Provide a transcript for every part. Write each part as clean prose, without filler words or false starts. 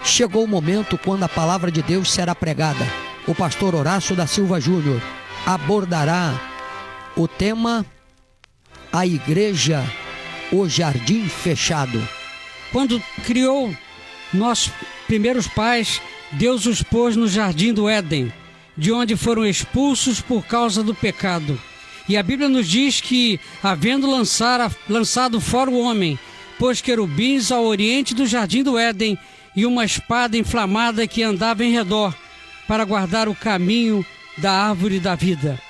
Chegou o momento quando a palavra de Deus será pregada. O pastor Horácio da Silva Júnior abordará o tema A Igreja, o Jardim Fechado. Quando criou nossos primeiros pais, Deus os pôs no jardim do Éden, de onde foram expulsos por causa do pecado. E a Bíblia nos diz que, havendo lançado fora o homem, pôs querubins ao oriente do jardim do Éden e uma espada inflamada que andava em redor, para guardar o caminho da árvore da vida.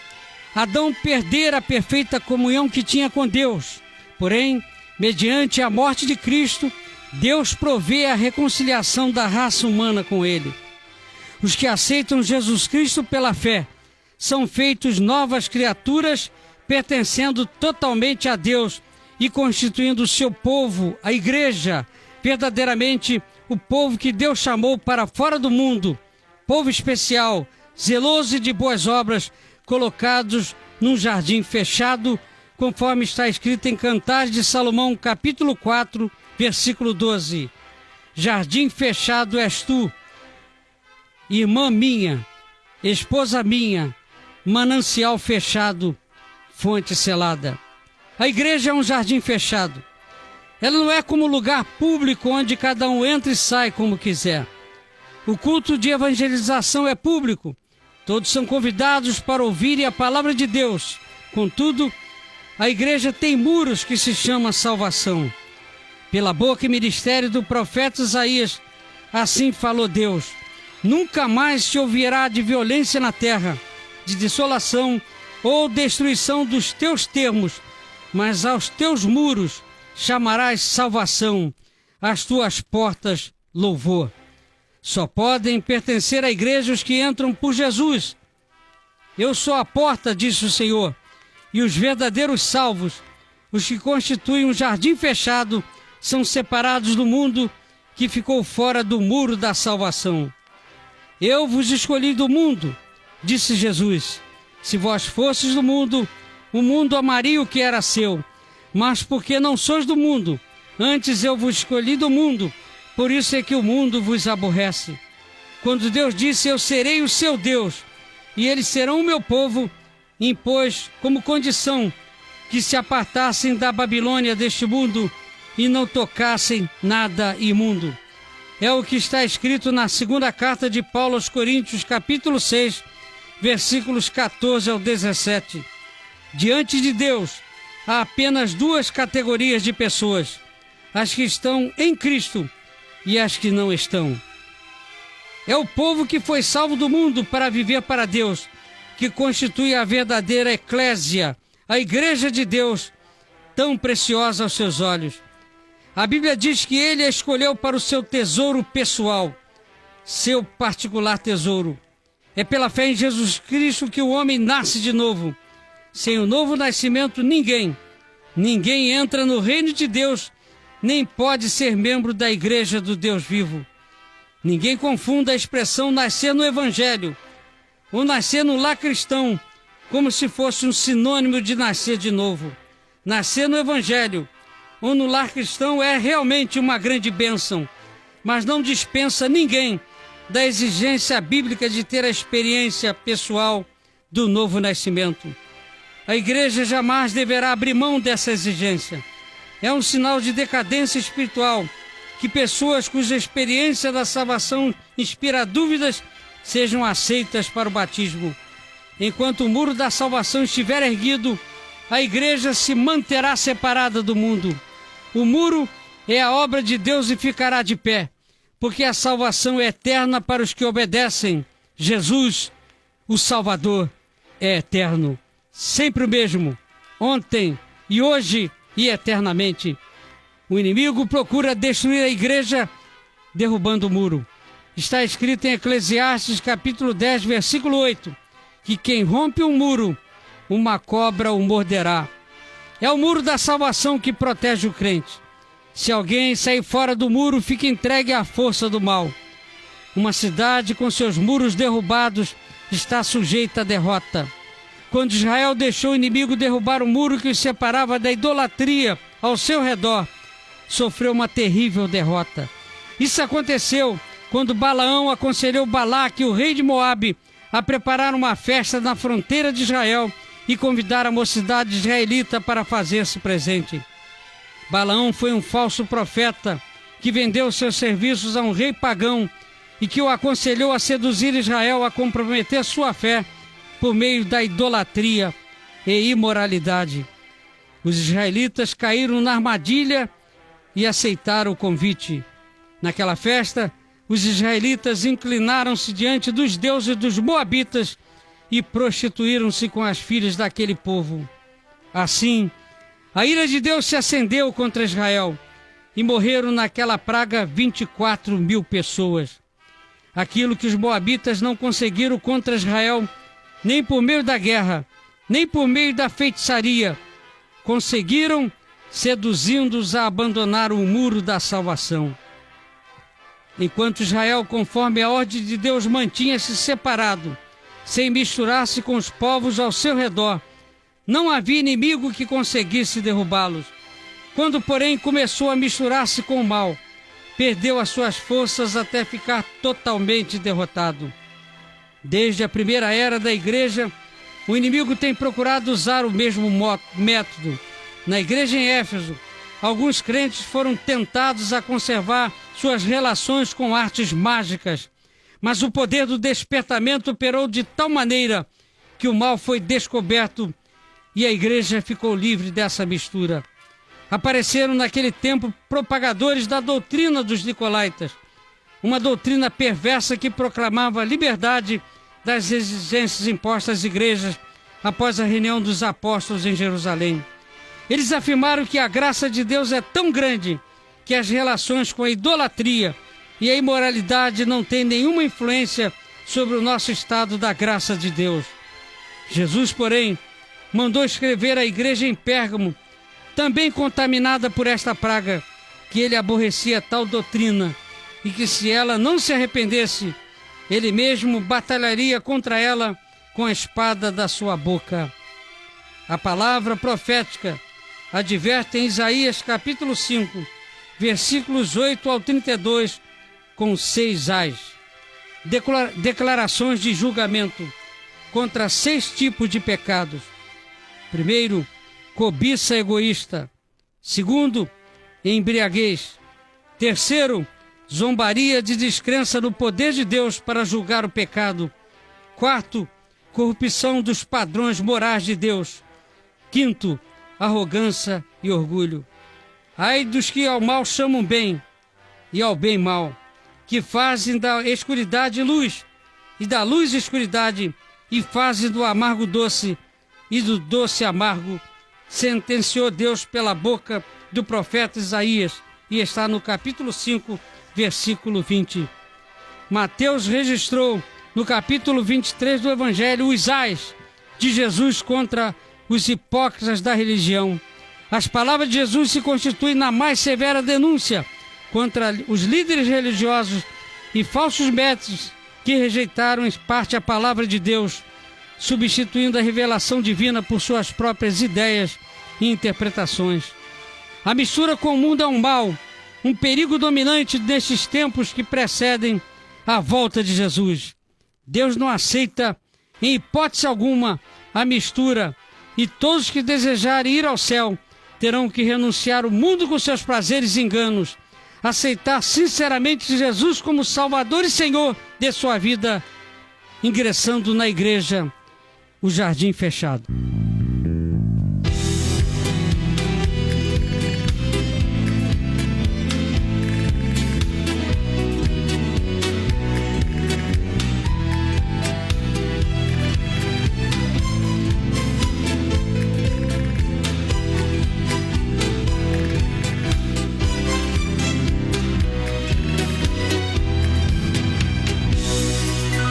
Adão perdera a perfeita comunhão que tinha com Deus. Porém, mediante a morte de Cristo, Deus provê a reconciliação da raça humana com Ele. Os que aceitam Jesus Cristo pela fé são feitos novas criaturas, pertencendo totalmente a Deus e constituindo o seu povo, a igreja, verdadeiramente o povo que Deus chamou para fora do mundo, povo especial, zeloso e de boas obras, colocados num jardim fechado, conforme está escrito em Cantares de Salomão, capítulo 4, versículo 12. Jardim fechado és tu, irmã minha, esposa minha, manancial fechado, fonte selada. A igreja é um jardim fechado. Ela não é como lugar público onde cada um entra e sai como quiser. O culto de evangelização é público. Todos são convidados para ouvirem a palavra de Deus. Contudo, a igreja tem muros que se chama salvação. Pela boca e ministério do profeta Isaías, assim falou Deus: nunca mais se ouvirá de violência na terra, de desolação ou destruição dos teus termos, mas aos teus muros chamarás salvação, às tuas portas louvor. Só podem pertencer à igreja os que entram por Jesus. Eu sou a porta, disse o Senhor, e os verdadeiros salvos, os que constituem um jardim fechado, são separados do mundo que ficou fora do muro da salvação. Eu vos escolhi do mundo, disse Jesus. Se vós fosses do mundo, o mundo amaria o que era seu. Mas porque não sois do mundo, antes eu vos escolhi do mundo, por isso é que o mundo vos aborrece. Quando Deus disse: eu serei o seu Deus, e eles serão o meu povo, impôs como condição que se apartassem da Babilônia deste mundo e não tocassem nada imundo. É o que está escrito na segunda carta de Paulo aos Coríntios, capítulo 6, versículos 14 ao 17. Diante de Deus, há apenas duas categorias de pessoas: as que estão em Cristo e as que não estão. É o povo que foi salvo do mundo para viver para Deus, que constitui a verdadeira eclésia, a igreja de Deus, tão preciosa aos seus olhos. A Bíblia diz que Ele a escolheu para o seu tesouro pessoal, seu particular tesouro. É pela fé em Jesus Cristo que o homem nasce de novo. Sem o novo nascimento, ninguém entra no reino de Deus, nem pode ser membro da igreja do Deus vivo. Ninguém confunda a expressão nascer no Evangelho ou nascer no lar cristão como se fosse um sinônimo de nascer de novo. Nascer no Evangelho ou no lar cristão é realmente uma grande bênção, mas não dispensa ninguém da exigência bíblica de ter a experiência pessoal do novo nascimento. A igreja jamais deverá abrir mão dessa exigência. É um sinal de decadência espiritual que pessoas cuja experiência da salvação inspira dúvidas sejam aceitas para o batismo. Enquanto o muro da salvação estiver erguido, a igreja se manterá separada do mundo. O muro é a obra de Deus e ficará de pé, porque a salvação é eterna para os que obedecem. Jesus, o Salvador, é eterno, sempre o mesmo, ontem e hoje e eternamente. O inimigo procura destruir a igreja derrubando o muro. Está escrito em Eclesiastes capítulo 10, versículo 8, que quem rompe um muro, uma cobra o morderá. É o muro da salvação que protege o crente. Se alguém sair fora do muro, fica entregue à força do mal. Uma cidade com seus muros derrubados está sujeita à derrota. Quando Israel deixou o inimigo derrubar o muro que os separava da idolatria ao seu redor, sofreu uma terrível derrota. Isso aconteceu quando Balaão aconselhou Balaque, o rei de Moabe, a preparar uma festa na fronteira de Israel e convidar a mocidade israelita para fazer-se presente. Balaão foi um falso profeta que vendeu seus serviços a um rei pagão e que o aconselhou a seduzir Israel a comprometer sua fé por meio da idolatria e imoralidade. Os israelitas caíram na armadilha e aceitaram o convite. Naquela festa, os israelitas inclinaram-se diante dos deuses dos moabitas e prostituíram-se com as filhas daquele povo. Assim, a ira de Deus se acendeu contra Israel e morreram naquela praga 24.000 pessoas. Aquilo que os moabitas não conseguiram contra Israel, nem por meio da guerra, nem por meio da feitiçaria, conseguiram seduzindo-os a abandonar o muro da salvação. Enquanto Israel, conforme a ordem de Deus, mantinha-se separado, sem misturar-se com os povos ao seu redor, não havia inimigo que conseguisse derrubá-los. Quando, porém, começou a misturar-se com o mal, perdeu as suas forças até ficar totalmente derrotado. Desde a primeira era da igreja, o inimigo tem procurado usar o mesmo método. Na igreja em Éfeso, alguns crentes foram tentados a conservar suas relações com artes mágicas, mas o poder do despertamento operou de tal maneira que o mal foi descoberto e a igreja ficou livre dessa mistura. Apareceram naquele tempo propagadores da doutrina dos nicolaítas, uma doutrina perversa que proclamava a liberdade das exigências impostas às igrejas após a reunião dos apóstolos em Jerusalém. Eles afirmaram que a graça de Deus é tão grande que as relações com a idolatria e a imoralidade não têm nenhuma influência sobre o nosso estado da graça de Deus. Jesus, porém, mandou escrever à igreja em Pérgamo, também contaminada por esta praga, que ele aborrecia tal doutrina e que, se ela não se arrependesse, ele mesmo batalharia contra ela com a espada da sua boca. A palavra profética adverte em Isaías capítulo 5, versículos 8 ao 32, com 6 ais. Declarações de julgamento contra 6 tipos de pecados. Primeiro, cobiça egoísta. Segundo, embriaguez. Terceiro, zombaria de descrença no poder de Deus para julgar o pecado. Quarto, corrupção dos padrões morais de Deus. Quinto, arrogância e orgulho. Ai dos que ao mal chamam bem e ao bem mal, que fazem da escuridade luz e da luz escuridade, e fazem do amargo doce e do doce amargo, sentenciou Deus pela boca do profeta Isaías, e está no capítulo 5, versículo 20. Mateus registrou no capítulo 23 do Evangelho os ais de Jesus contra os hipócritas da religião. As palavras de Jesus se constituem na mais severa denúncia contra os líderes religiosos e falsos mestres que rejeitaram em parte a palavra de Deus, substituindo a revelação divina por suas próprias ideias e interpretações. A mistura com o mundo é um mal, um perigo dominante nestes tempos que precedem a volta de Jesus. Deus não aceita, em hipótese alguma, a mistura, e todos que desejarem ir ao céu terão que renunciar ao mundo com seus prazeres e enganos, aceitar sinceramente Jesus como Salvador e Senhor de sua vida, ingressando na igreja, o Jardim Fechado.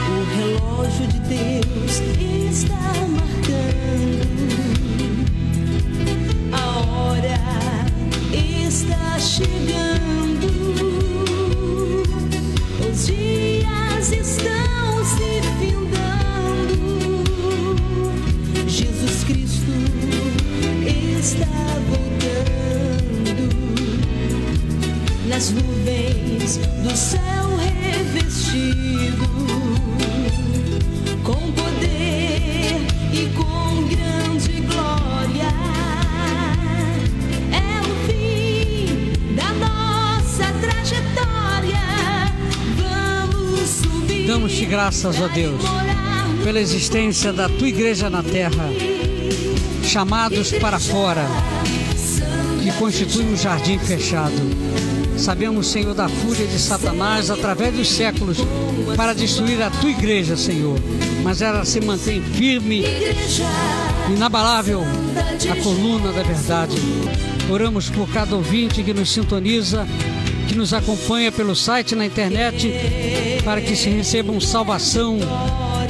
O relógio de Deus está marcando nuvens do céu revestido, com poder e com grande glória. É o fim da nossa trajetória. Vamos subir. Damos-te graças, ó Deus, pela existência da tua igreja na terra, chamados para fora, que constitui um jardim fechado. Sabemos, Senhor, da fúria de Satanás através dos séculos para destruir a tua igreja, Senhor, mas ela se mantém firme, inabalável, a coluna da verdade. Oramos por cada ouvinte que nos sintoniza, que nos acompanha pelo site, na internet, para que se recebam salvação,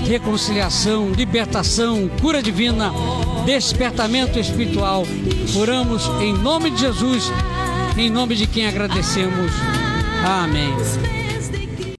reconciliação, libertação, cura divina, despertamento espiritual. Oramos em nome de Jesus, em nome de quem agradecemos. Amém.